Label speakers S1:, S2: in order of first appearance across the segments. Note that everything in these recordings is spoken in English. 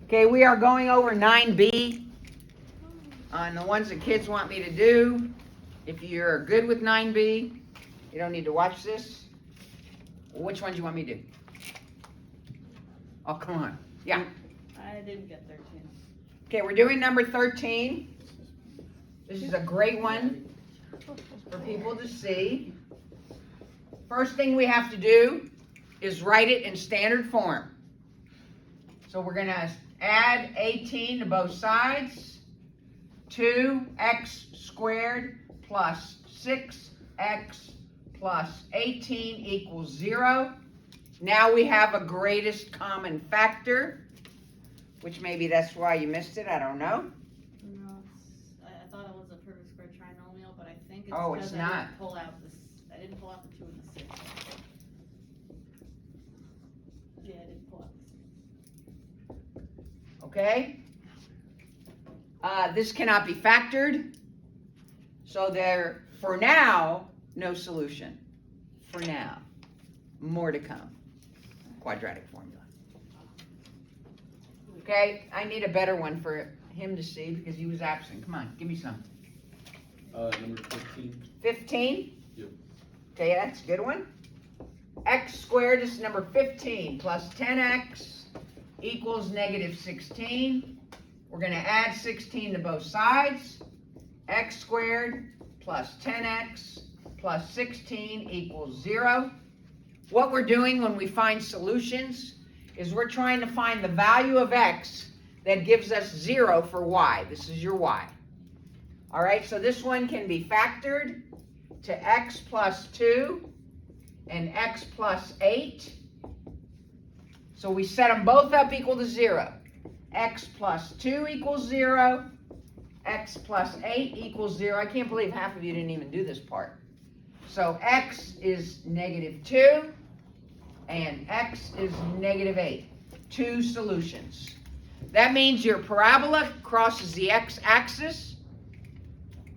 S1: Okay, we are going over 9b on the ones that kids want me to do. If you're good with 9b, you don't need to watch this. Which ones do you want me to do? Oh, come on. Yeah.
S2: I didn't get 13.
S1: Okay, we're doing number 13. This is a great one for people to see. First thing we have to do is write it in standard form. So we're going to add 18 to both sides. 2x squared plus 6x plus 18 equals 0. Now we have a greatest common factor, which maybe that's why you missed it. I don't know.
S2: No, I thought it was a perfect square trinomial, but I think it's
S1: Oh,
S2: because
S1: it's not.
S2: I didn't pull out the 2 and the 6. Yeah, I didn't pull out the 6.
S1: Okay? This cannot be factored. So there, for now, no solution. For now. More to come. Quadratic formula. Okay, I need a better one for him to see because he was absent. Come on, give me some.
S3: Number 15.
S1: 15?
S3: Yep.
S1: Okay, that's a good one. X squared is number 15 plus 10x equals negative 16. We're going to add 16 to both sides. X squared plus 10x plus 16 equals 0. What we're doing when we find solutions is we're trying to find the value of x that gives us 0 for y. This is your y. All right, so this one can be factored to x plus 2 and x plus 8. So we set them both up equal to 0. X plus 2 equals 0. X plus 8 equals 0. I can't believe half of you didn't even do this part. So x is negative 2 and x is negative 8. Two solutions. That means your parabola crosses the x-axis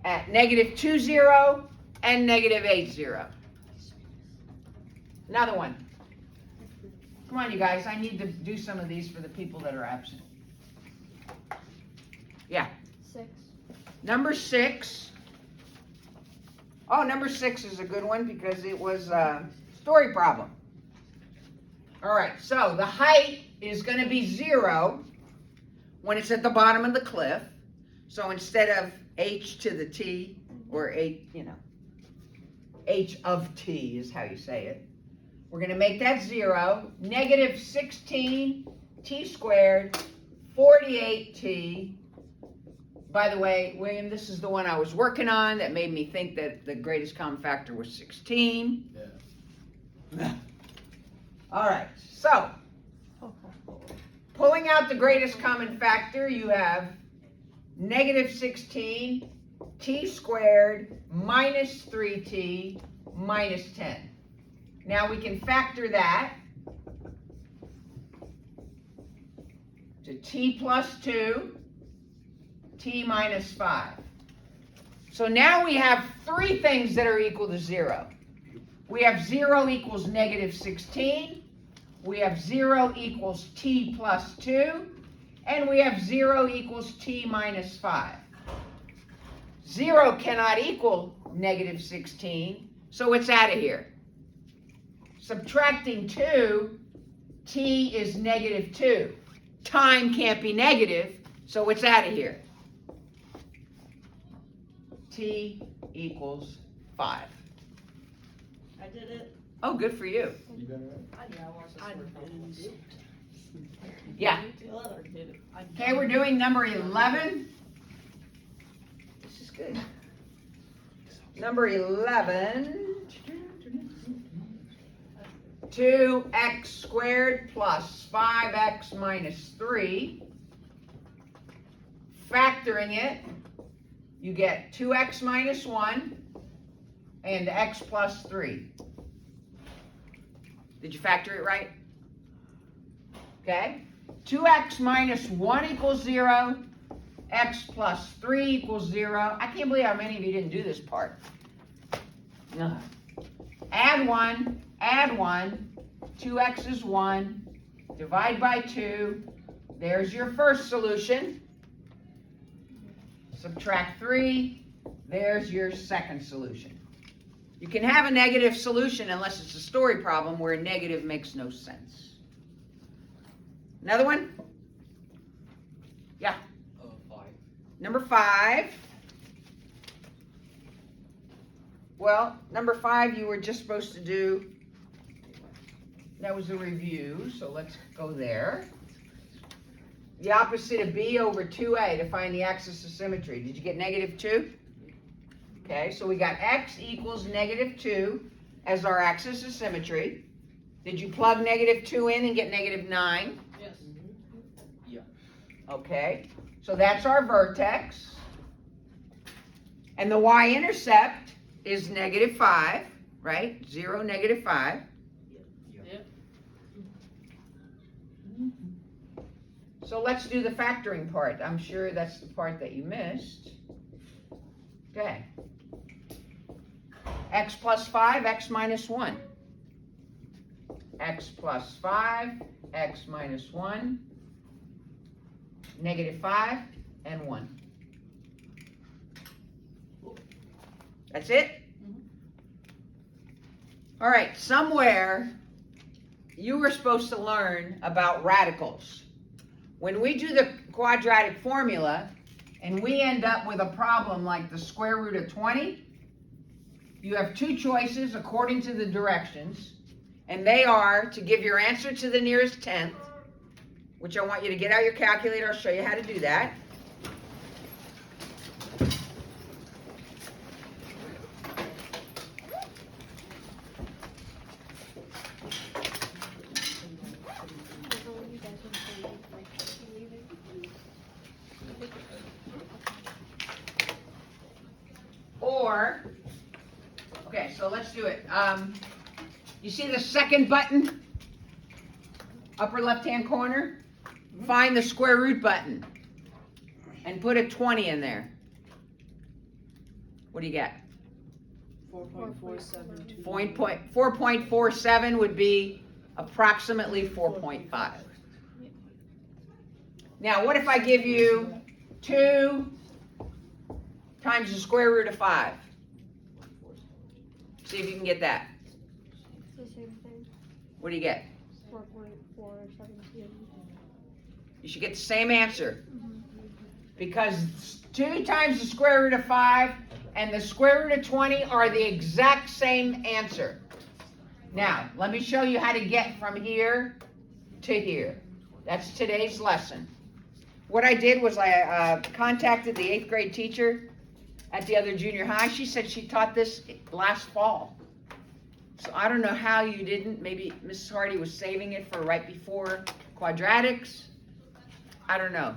S1: at negative 2, 0 and negative 8, 0. Another one. Come on, you guys. I need to do some of these for the people that are absent. Yeah.
S2: 6.
S1: Number 6. Oh, number 6 is a good one because it was a story problem. All right, so the height is going to be 0 when it's at the bottom of the cliff. So instead of h to the t, or h of t is how you say it. We're going to make that 0. Negative 16 t squared, 48t. By the way, William, this is the one I was working on that made me think that the greatest common factor was 16.
S3: Yeah.
S1: All right, so pulling out the greatest common factor, you have negative 16 t squared minus 3t minus 10. Now we can factor that to t plus 2, t minus 5. So now we have three things that are equal to 0. We have 0 equals negative 16. We have 0 equals t plus 2. And we have 0 equals t minus 5. 0 cannot equal negative 16, so it's out of here. Subtracting 2, t is negative 2. Time can't be negative, so it's out of here. T equals 5.
S2: I did it.
S1: Oh, good for you.
S3: You got it right.
S2: I didn't do it.
S1: Yeah.
S2: The other did it.
S1: Okay, we're doing number 11. This is good. Number 11. 2x squared plus 5x minus 3. Factoring it, you get 2x minus 1 and x plus 3. Did you factor it right? Okay. 2x minus 1 equals 0. X plus 3 equals 0. I can't believe how many of you didn't do this part. No. Add 1. Add 1. 2x is 1. Divide by 2. There's your first solution. Subtract 3. There's your second solution. You can have a negative solution unless it's a story problem where a negative makes no sense. Another one? Yeah.
S3: 5.
S1: Number 5. Well, number 5 you were just supposed to do, that was a review, so let's go there. The opposite of b over 2a to find the axis of symmetry. Did you get negative 2? Okay, so we got x equals negative 2 as our axis of symmetry. Did you plug negative 2 in and get negative 9?
S2: Yes.
S3: Yeah.
S1: Okay, so that's our vertex. And the y-intercept is negative 5, right? 0, negative 5.
S2: Yep.
S1: So let's do the factoring part. I'm sure that's the part that you missed. Okay. X plus 5, x minus 1. X plus 5, x minus 1. Negative 5 and 1. That's it? All right, somewhere you were supposed to learn about radicals. When we do the quadratic formula and we end up with a problem like the square root of 20, you have two choices according to the directions, and they are to give your answer to the nearest tenth, which I want you to get out your calculator. I'll show you how to do that. Or, okay, so let's do it. You see the second button? Upper left-hand corner? Find the square root button and put a 20 in there. What do you get?
S4: 4.472.
S1: 4.47 would be approximately 4.5. Now, what if I give you 2 times the square root of 5? See if you can get that.
S4: It's the same thing.
S1: What do you get?
S4: 4.472.
S1: You should get the same answer. Because 2 times the square root of 5 and the square root of 20 are the exact same answer. Now, let me show you how to get from here to here. That's today's lesson. What I did was I contacted the 8th grade teacher at the other junior high. She said she taught this last fall. So I don't know how you didn't. Maybe Mrs. Hardy was saving it for right before quadratics. I don't know.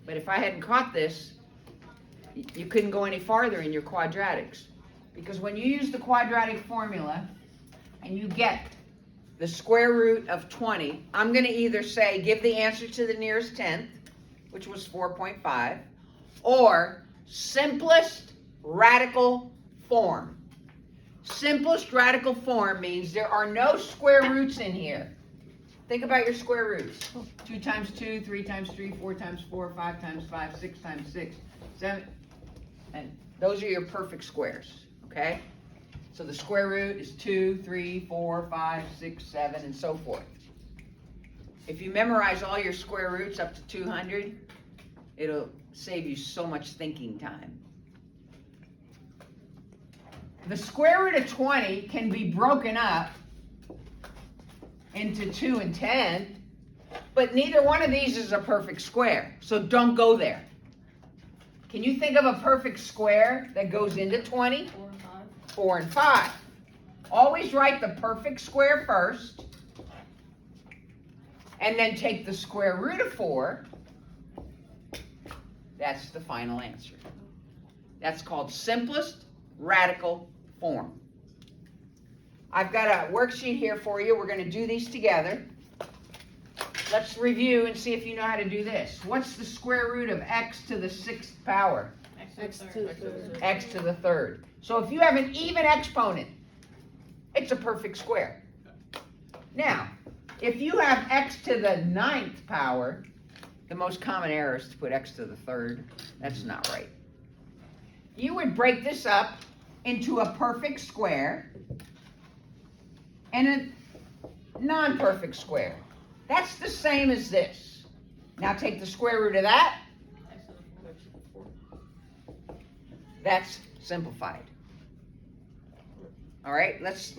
S1: But if I hadn't caught this, you couldn't go any farther in your quadratics. Because when you use the quadratic formula and you get the square root of 20, I'm going to either say give the answer to the nearest tenth, which was 4.5, or simplest radical form. Simplest radical form means there are no square roots in here. Think about your square roots. 2 times 2, 3 times 3, 4 times 4, 5 times 5, 6 times 6, 7. And those are your perfect squares, okay? So the square root is 2, 3, 4, 5, 6, 7, and so forth. If you memorize all your square roots up to 200, it'll save you so much thinking time. The square root of 20 can be broken up into 2 and 10, but neither one of these is a perfect square, so don't go there. Can you think of a perfect square that goes into 20?
S2: 4 and 5.
S1: 4 and 5. Always write the perfect square first, and then take the square root of 4. That's the final answer. That's called simplest radical form. I've got a worksheet here for you. We're going to do these together. Let's review and see if you know how to do this. What's the square root of x to the 6th power?
S2: X to the third.
S1: X to the 3rd. So if you have an even exponent, it's a perfect square. Now, if you have x to the 9th power, The most common error is to put x to the third. That's not right. You would break this up into a perfect square and a non-perfect square. That's the same as this. Now take the square root of that. That's simplified. All right, let's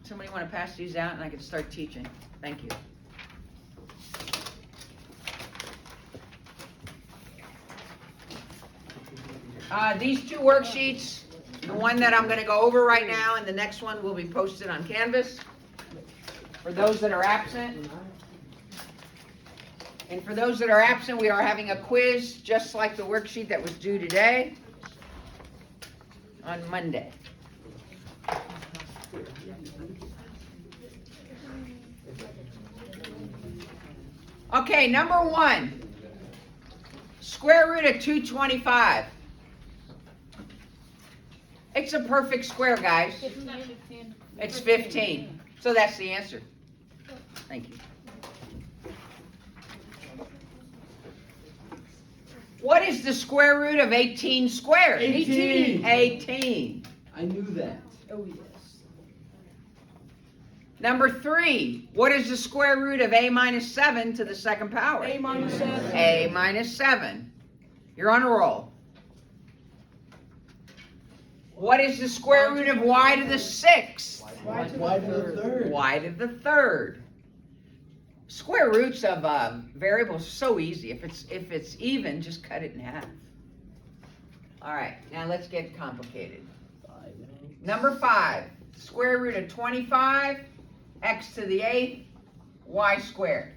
S1: somebody want to pass these out and I can start teaching. Thank you. These two worksheets, the one that I'm going to go over right now and the next one will be posted on Canvas for those that are absent. And for those that are absent, we are having a quiz just like the worksheet that was due today on Monday. Okay, number 1, square root of 225. It's a perfect square, guys.
S2: Isn't that 15?
S1: It's 15. So that's the answer. Thank you. What is the square root of 18 squared?
S3: 18.
S1: 18.
S3: I knew that.
S5: Oh, yes.
S1: Number 3. What is the square root of a minus 7 to the second power?
S5: A minus 7.
S1: A minus 7. You're on a roll. What is the square root of y to the 6th?
S3: Why to the third?
S1: Y to the 3rd. Square roots of variables are so easy. If it's even, just cut it in half. All right, now let's get complicated. Number 5, square root of 25, x to the 8th, y squared.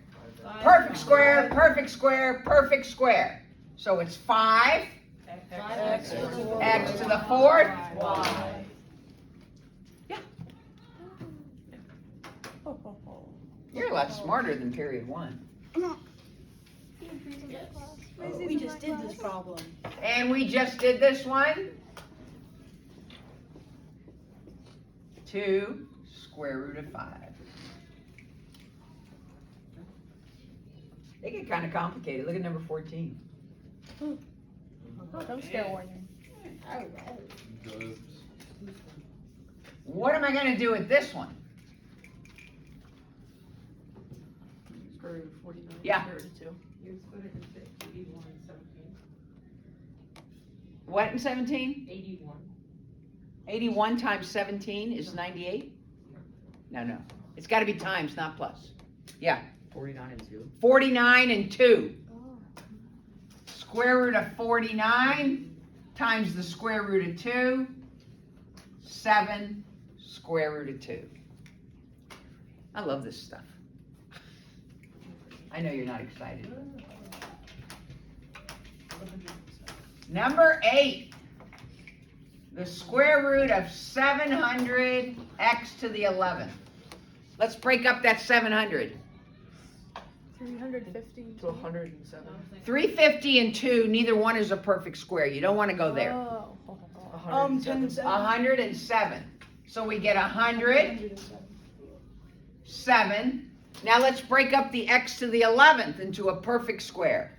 S1: Perfect square, perfect square, perfect square. So it's 5,
S5: X
S1: x to the 4th,
S5: Y.
S1: Yeah.
S5: Ho, ho, ho.
S1: You're a lot smarter than period 1.
S5: We just did this problem.
S1: And we just did this one. 2 square root of 5. They get kind of complicated. Look at number 14.
S5: Don't scare warning.
S1: What am I going to do with this one?
S5: Square root of 49.
S1: Yeah.
S5: 32.
S1: What in 17?
S5: 81.
S1: 81 times 17 is 98? No. It's got to be times, not plus. Yeah.
S3: 49 and 2.
S1: 49 and 2. Square root of 49 times the square root of 2. 7 square root of 2. I love this stuff. I know you're not excited. Number 8. The square root of 700 x to the 11th. Let's break up that 700.
S5: 350 to 107.
S1: 350 and 2, neither one is a perfect square. You don't want to go there.
S5: Oh. 10 and 7.
S1: 107. So we get 107. Now let's break up the x to the 11th into a perfect square.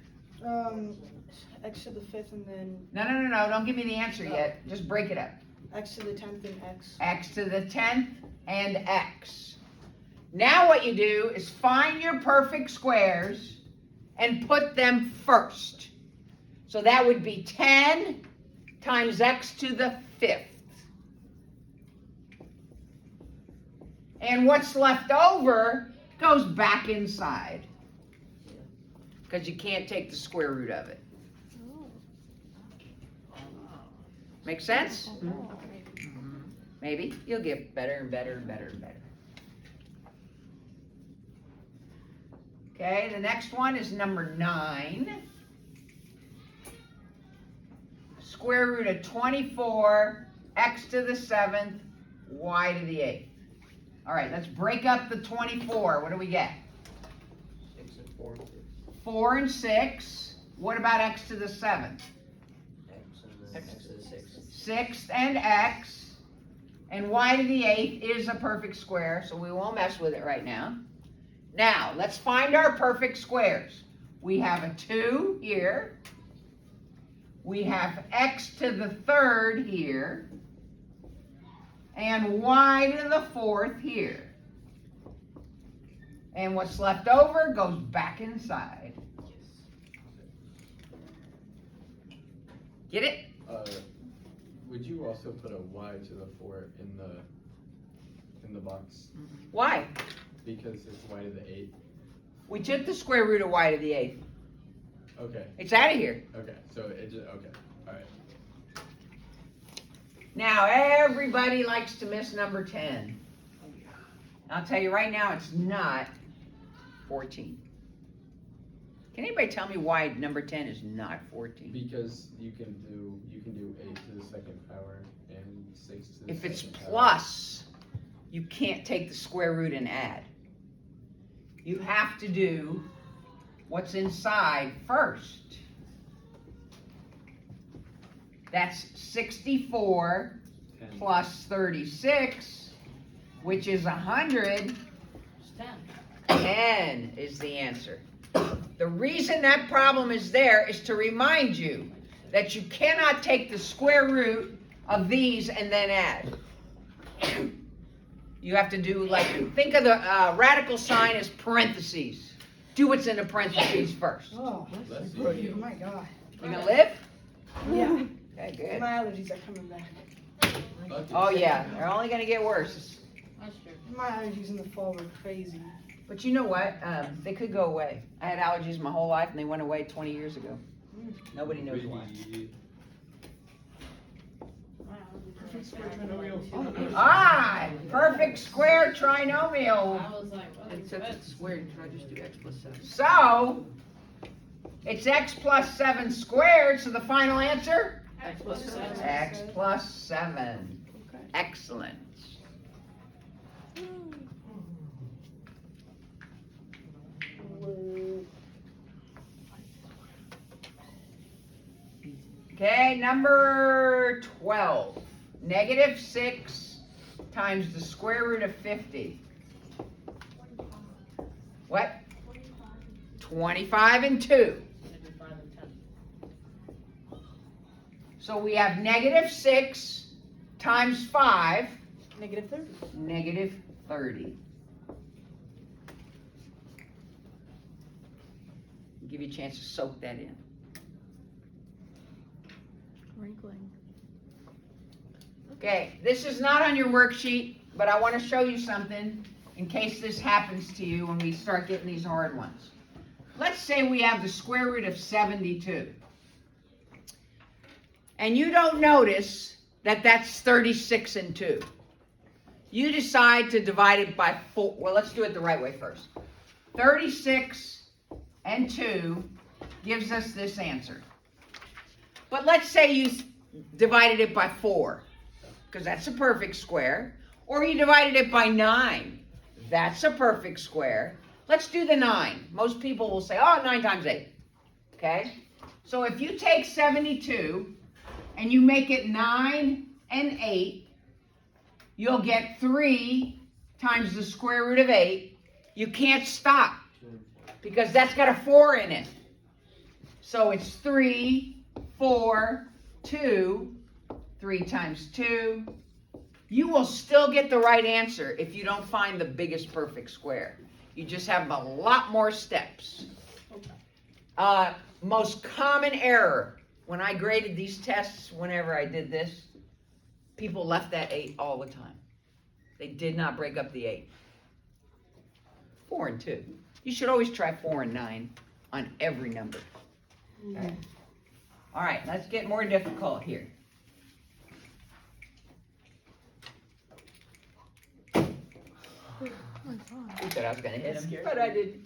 S5: X to the 5th and then
S1: No. Don't give me the answer yet. Just break it up.
S5: X to the 10th and X.
S1: X to the 10th and x. Now what you do is find your perfect squares and put them first. So that would be 10 times x to the 5th. And what's left over goes back inside. Because you can't take the square root of it. Make sense? Maybe. You'll get better and better and better and better. Okay, the next one is number 9. Square root of 24, x to the 7th, y to the 8th. All right, let's break up the 24. What do we get?
S3: 6 and 4 and 6.
S1: 4 and 6. What about x to the 7th?
S3: X to the 6.
S1: 6 and x. And y to the 8th is a perfect square, so we won't mess with it right now. Now, let's find our perfect squares. We have a 2 here. We have x to the 3rd here. And y to the 4th here. And what's left over goes back inside. Get it?
S6: Would you also put a y to the 4 in the box?
S1: Why?
S6: Because it's y to the 8.
S1: We took the square root of y to the 8th.
S6: Okay.
S1: It's out of here.
S6: Okay. So it just okay. All right.
S1: Now, everybody likes to miss number 10. I'll tell you right now, it's not 14. Can anybody tell me why number 10 is not 14?
S6: Because you can do 8 to the 2nd power and 6 to the
S1: If it's
S6: 2nd power.
S1: plus, you can't take the square root and add. You have to do what's inside first. That's 64 plus 36, which is 100.
S2: It's 10.
S1: 10 is the answer. The reason that problem is there is to remind you that you cannot take the square root of these and then add. You have to do think of the radical sign as parentheses. Do what's in the parentheses first.
S5: Oh,
S6: Bless
S5: oh
S6: you.
S5: my God.
S1: You gonna live?
S5: Yeah.
S1: Okay, good.
S5: My allergies are coming back.
S6: Lucky.
S1: Oh yeah, they're only gonna get worse.
S2: That's true.
S5: My allergies in the fall were crazy.
S1: But you know what? They could go away. I had allergies my whole life and they went away 20 years ago. Nobody knows why. Ah, perfect square trinomial.
S2: I was like, what
S3: And
S2: is
S3: since
S2: that?
S3: it's squared, should I just do x plus 7?
S1: So, it's x plus 7 squared, so the final answer?
S3: X plus 7.
S1: X plus 7.
S5: Okay.
S1: Excellent. Okay, number 12. Negative 6 times the square root of 50. What? 25 and 2.
S2: Maybe 5 and 10.
S1: So we have negative 6 times 5,
S5: Negative 30.
S1: negative 30. Give you a chance to soak that in.
S4: Wrinkling.
S1: Okay, this is not on your worksheet, but I want to show you something in case this happens to you when we start getting these hard ones. Let's say we have the square root of 72. And you don't notice that that's 36 and 2. You decide to divide it by 4. Well, let's do it the right way first. 36 and 2 gives us this answer. But let's say you divided it by 4, because that's a perfect square. Or you divided it by 9. That's a perfect square. Let's do the 9. Most people will say, oh, 9 times 8. Okay? So if you take 72 and you make it 9 and 8, you'll get 3 times the square root of 8. You can't stop because that's got a 4 in it. So it's 3, 4, 2, 3 times 2. You will still get the right answer if you don't find the biggest perfect square. You just have a lot more steps. Most common error when I graded these tests, whenever I did this, people left that 8 all the time. They did not break up the 8. 4 and 2. You should always try 4 and 9 on every number. Okay. All right, let's get more difficult here. Who said I was going to hit him? But I didn't.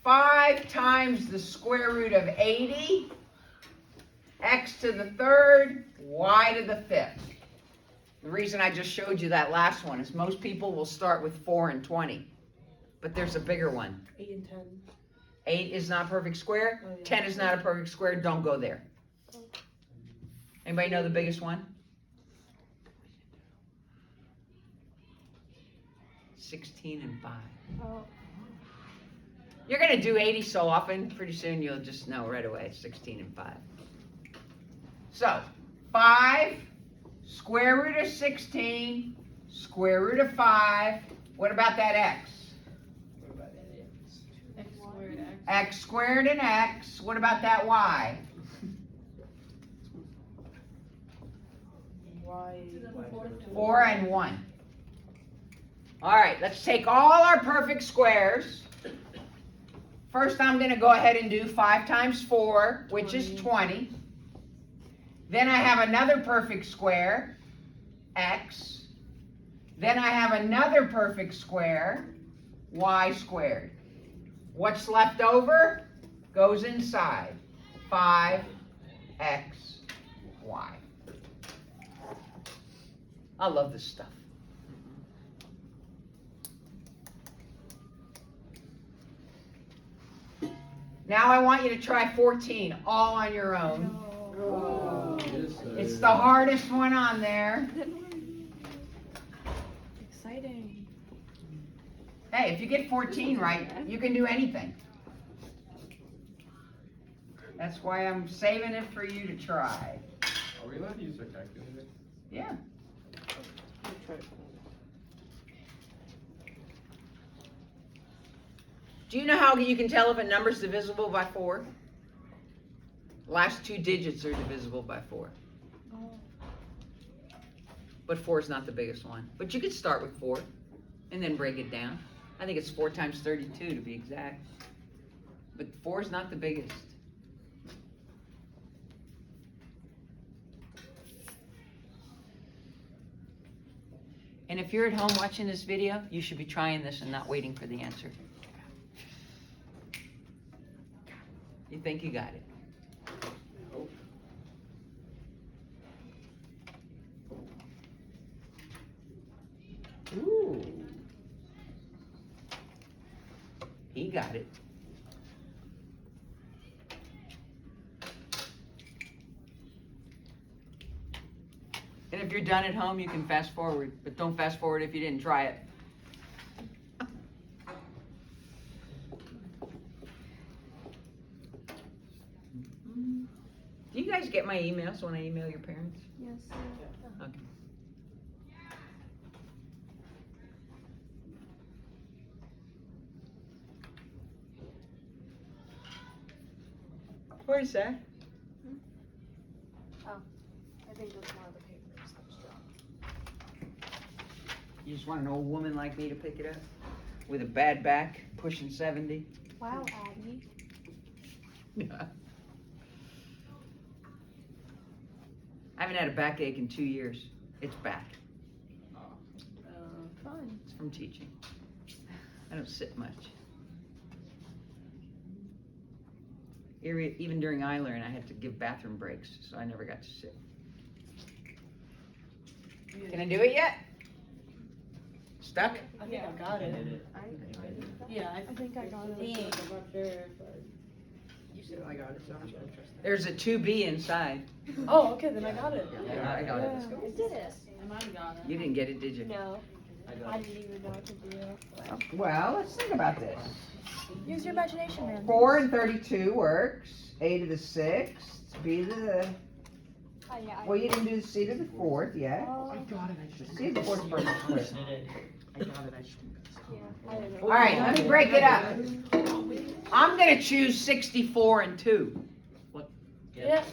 S1: 5 times the square root of 80, x to the 3rd, y to the 5th. The reason I just showed you that last one is most people will start with 4 and 20. But there's a bigger one.
S5: 8 and 10.
S1: 8 is not a perfect square.
S5: Oh, yeah.
S1: 10 is not a perfect square. Don't go there. Anybody know the biggest one? 16 and 5.
S4: Oh,
S1: You're gonna do 80 so often, pretty soon you'll just know right away, it's 16 and 5. So, 5, square root of 16, square root of 5. What about that x?
S2: X squared X.
S1: X squared and x. What about that y?
S5: Y.
S1: 4 and 1. All right, let's take all our perfect squares. First, I'm going to go ahead and do 5 times 4, which is 20. Then I have another perfect square, x. Then I have another perfect square, y squared. What's left over goes inside. 5x, y. I love this stuff. Now I want you to try 14 all on your own.
S6: Yes, sir.
S1: It's the hardest one on there.
S4: Exciting.
S1: Hey, if you get 14 right, you can do anything. That's why I'm saving it for you to try.
S6: Are we allowed to use our calculator?
S1: Yeah. Do you know how you can tell if a number's divisible by 4? Last 2 digits are divisible by 4. But 4 is not the biggest one. But you could start with 4 and then break it down. I think it's 4 times 32 to be exact. But 4 is not the biggest. And if you're at home watching this video, you should be trying this and not waiting for the answer. You think you got it. Ooh. He got it. And if you're done at home, you can fast forward, but don't fast forward if you didn't try it. Do you guys get my emails when I email your parents?
S4: Yes.
S1: Okay. What is that?
S4: I think that's one of the papers that was dropped.
S1: You just want an old woman like me to pick it up? With a bad back, pushing 70?
S4: Wow, Aggie.
S1: Yeah. I haven't had a backache in 2 years. It's back.
S4: Fun.
S1: It's from teaching. I don't sit much. Even during I-Learn, I had to give bathroom breaks, so I never got to sit. Can I do it yet? Stuck?
S5: I think I got it. Yeah,
S4: I think I got it.
S5: I'm not sure, but you said I got it, so I'm just gonna trust that.
S1: There's a 2B inside.
S5: Oh, okay, then I got it.
S1: Yeah, I got it.
S4: I did it.
S2: I might have got it.
S1: You didn't get it, did you?
S4: No. I didn't even know what to do.
S1: Well, let's think about this.
S4: Use your imagination, man.
S1: 4 and 32 works. A to the 6th. B to the...
S4: Yeah,
S1: Well, you didn't do C to the 4th yet.
S4: Oh,
S5: got it, I just.
S1: C to the 4th perfect square.
S5: I got it, I just.
S4: yeah, I didn't know.
S1: All right, let me break it up. I'm going to choose 64 and 2.
S4: Yeah.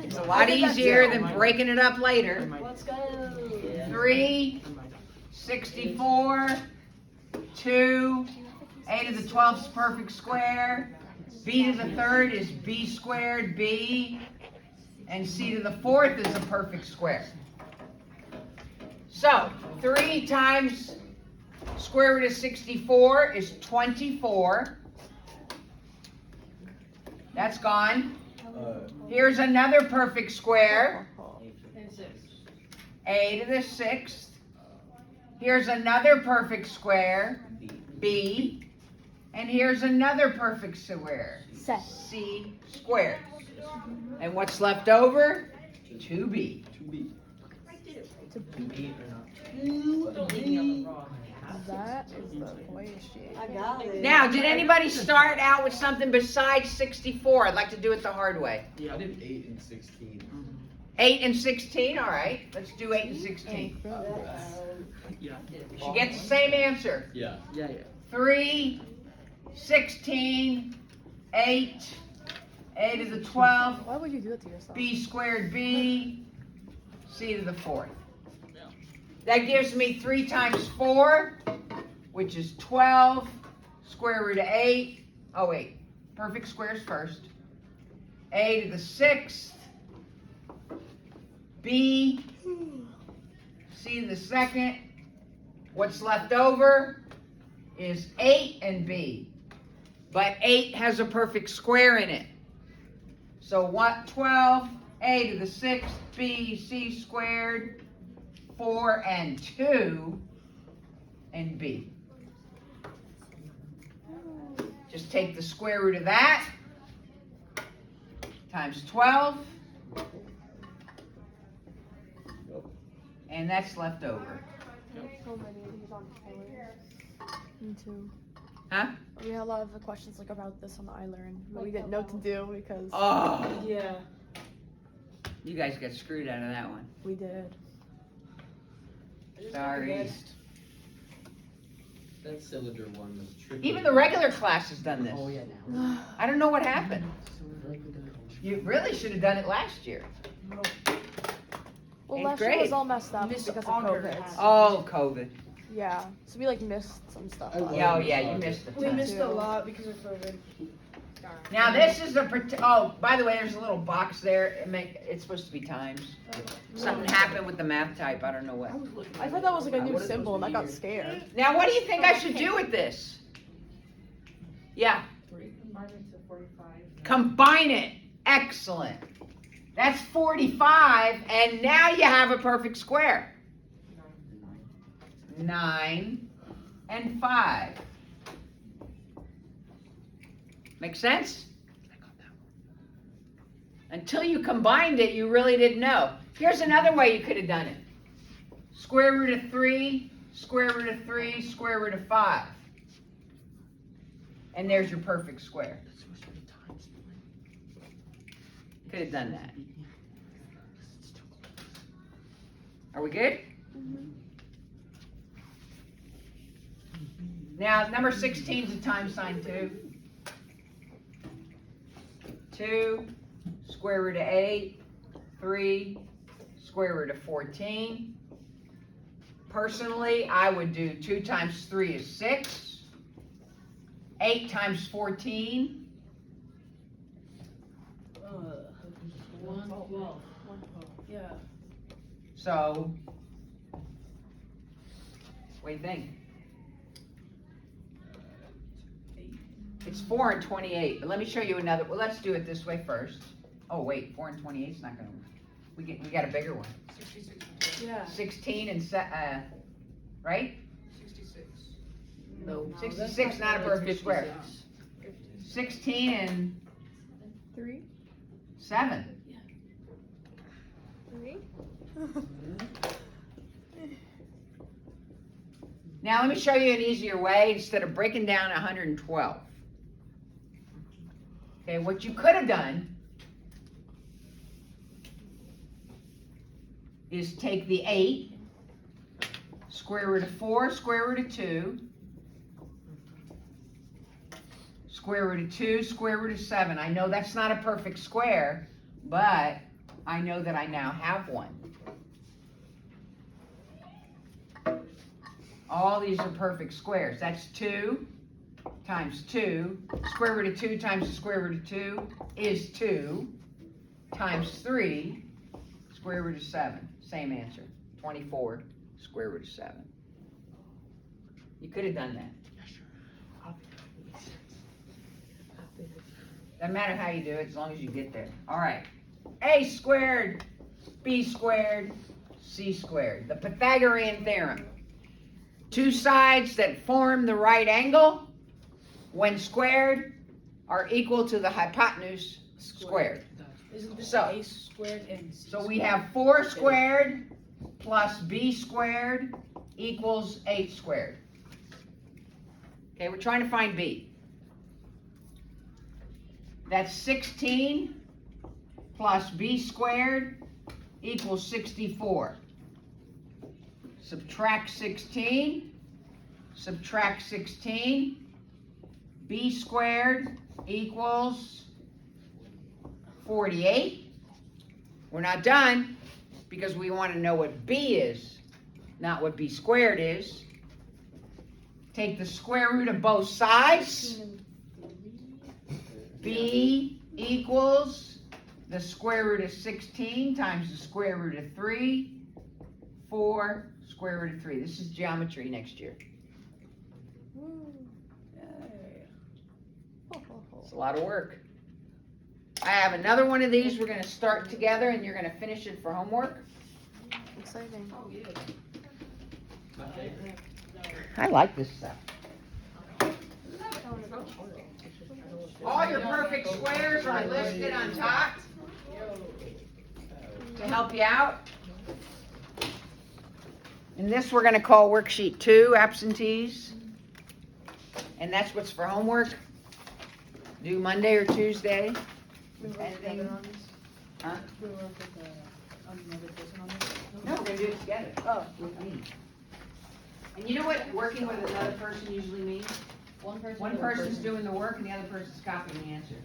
S1: It's a lot easier than breaking it up later.
S4: Let's go.
S1: 3, 64, 2, A to the 12th is perfect square, B to the 3rd is B squared B, and C to the 4th is a perfect square. So, 3 times square root of 64 is 24. That's gone. Here's another perfect square,
S2: And 6.
S1: A to the 6th. Here's another perfect square, B. And here's another perfect square,
S4: Set.
S1: C squared. And what's left over? 2B.
S4: That is the way she.
S5: I got it.
S1: Now, did anybody start out with something besides 64? I'd like to do it the hard way.
S6: I did 8 and 16.
S1: 8 and 16, all right. Let's do 8 and 16.
S3: Yeah.
S1: She gets the same answer.
S6: Yeah.
S3: Yeah.
S1: 3, 16, 8, a to the 12,
S4: Why would you do it to yourself?
S1: b squared b, c to the 4th. That gives me 3 times 4, which is 12, square root of 8. Oh wait, perfect squares first. A to the 6th, b, c to the 2nd. What's left over is 8 and b. But 8 has a perfect square in it. So what? 12, a to the 6th, b, c squared, 4 and 2, and b. Just take the square root of that, times 12, and that's left over.
S4: So many of these on colors. Me too.
S1: Huh?
S4: We had a lot of the questions like about this on the iLearn, but we didn't know what to do because
S1: Oh,
S5: Yeah.
S1: you guys got screwed out of that one.
S4: we did.
S1: Sorry.
S6: That cylinder one was tricky.
S1: Even the regular class has done this.
S3: Oh yeah. Now.
S1: I don't know what happened.
S3: So we're like, we gotta-
S1: You really should have done it last year.
S4: Well,
S1: Eighth
S4: last year
S1: grade.
S4: was all messed up
S5: Miss
S4: because of
S5: Auger
S4: COVID.
S5: had-
S1: Oh, COVID.
S4: Yeah, so we like missed some stuff.
S3: I
S4: last
S3: love
S1: Yeah, oh
S4: year.
S1: yeah, you missed the
S5: We
S1: time.
S5: missed a lot because of COVID.
S1: Now this is oh, by the way, there's a little box there. It's supposed to be times. Something happened with the math type. I don't know what.
S4: I thought that was like a new symbol and I got scared.
S1: Now, what do you think I should do with this? Yeah. Combine it. Excellent. That's 45, and now you have a perfect square. 9 and 5. Make sense? Until you combined it, you really didn't know. Here's another way you could have done it. Square root of 3, square root of 3, square root of 5. And there's your perfect square. Could have done that. Are we good? Now, number 16 is a times sign too. 2, square root of 8, 3, square root of 14. Personally, I would do 2 times 3 is 6. 8 times 14.
S5: 112. Yeah.
S1: So, what do you think? It's 4 and 28, but let me show you another. Well, let's do it this way first. Oh wait, 4 and 28 is not gonna. We got a bigger one.
S5: Yeah.
S1: 16 and right?
S3: 66.
S5: No.
S1: 66, not a perfect square. 16 and
S4: 3?
S1: 7.
S4: 3?
S1: Now let me show you an easier way instead of breaking down 112. Okay, what you could have done is take the 8, square root of 4, square root of 2, square root of 2, square root of 7. I know that's not a perfect square, but I know that I now have one. All these are perfect squares. That's 2 times 2. Square root of 2 times the square root of 2 is 2 times 3, square root of 7. Same answer. 24, square root of 7. You could have done that. Doesn't matter how you do it as long as you get there. All right. A squared, b squared, c squared. The Pythagorean Theorem. 2 sides that form the right angle, when squared, are equal to the hypotenuse squared.
S5: Isn't this
S1: So-
S5: a squared and c
S1: So we have 4 squared plus b squared equals 8 squared. Okay, we're trying to find B. That's 16 plus B squared equals 64. Subtract 16, subtract 16, B squared equals 48. We're not done because we want to know what B is, not what B squared is. Take the square root of both sides. B equals the square root of 16 times the square root of 3, 4, square root of 3. This is geometry next year. It's a lot of work. I have another one of these we're going to start together and you're going to finish it for homework.
S4: Exciting.
S3: Oh, yeah.
S6: My favorite.
S1: I like this stuff. All your perfect squares are listed on top to help you out. And this we're going to call worksheet 2, absentees. And that's what's for homework. Due Monday or Tuesday. Anything? Huh? No, we're going to do it together.
S4: Oh.
S1: With me. And you know what working with another person usually means? One person's doing the work and the other person's copying the answer.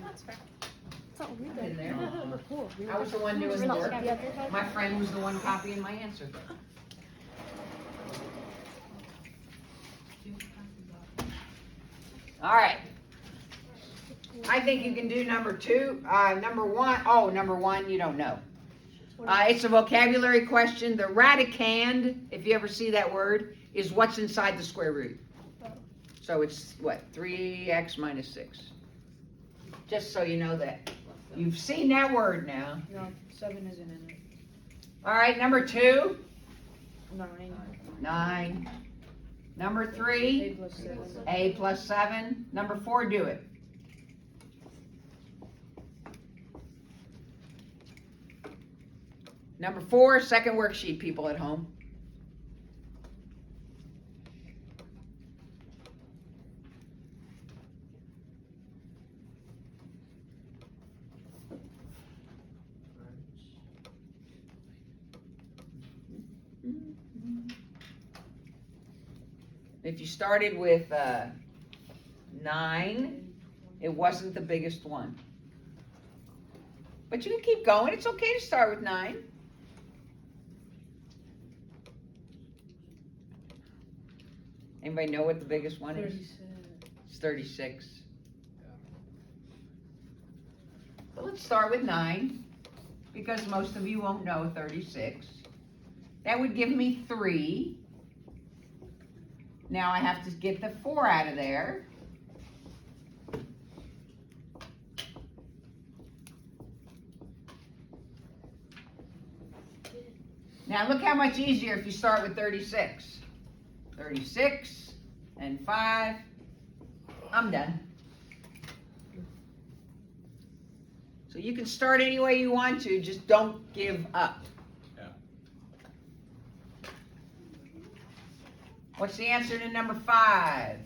S4: That's fair. That's not what we
S1: In
S4: did.
S1: there.
S4: We're cool.
S1: I was the one doing the work. My friend was the one copying my answer. All right. I think you can do number 2. Number 1, number 1 you don't know. It's a vocabulary question. The radicand, if you ever see that word, is what's inside the square root. So it's what? 3x minus 6. Just so you know that. You've seen that word now.
S5: No, 7 isn't in it.
S1: All right, number 2,
S5: 9.
S1: 9. Number 3,
S5: A plus 7.
S1: a plus 7. Number 4, do it. Number 4, second worksheet, people at home. If you started with 9, it wasn't the biggest one. But you can keep going. It's okay to start with 9. Anybody know what the biggest one is?
S5: 36.
S1: It's 36. So let's start with 9, because most of you won't know 36. That would give me 3. Now I have to get the 4 out of there. Now look how much easier if you start with 36. 36 and 5. I'm done. So you can start any way you want to, just don't give up.
S6: Yeah.
S1: What's the answer to number 5?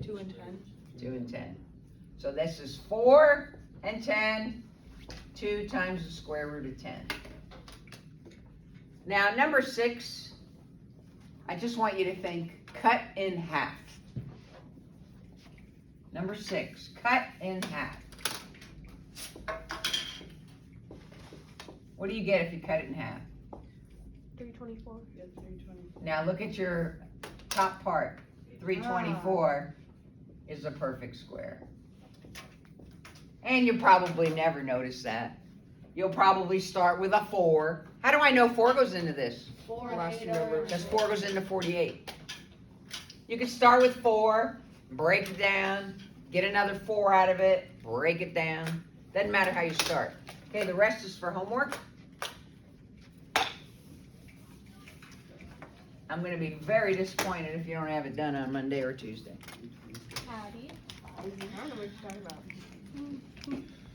S5: Two and 10.
S1: 2 and 10. So this is 4 and 10. 2 times the square root of 10. Now number 6, I just want you to think cut in half. Number 6, cut in half. What do you get if you cut it in half?
S4: 324.
S5: Yeah, 320.
S1: Now look at your top part. 324 is a perfect square. And you probably never notice that. You'll probably start with a 4. How do I know 4 goes into this?
S2: 4
S5: Last
S2: and 8
S5: number.
S2: are.
S1: Because 4 goes into 48. You can start with 4, break it down, get another 4 out of it, break it down. Doesn't matter how you start. Okay, the rest is for homework. I'm going to be very disappointed if you don't have it done on Monday or Tuesday.
S4: Patty.
S5: I don't know what you're talking about.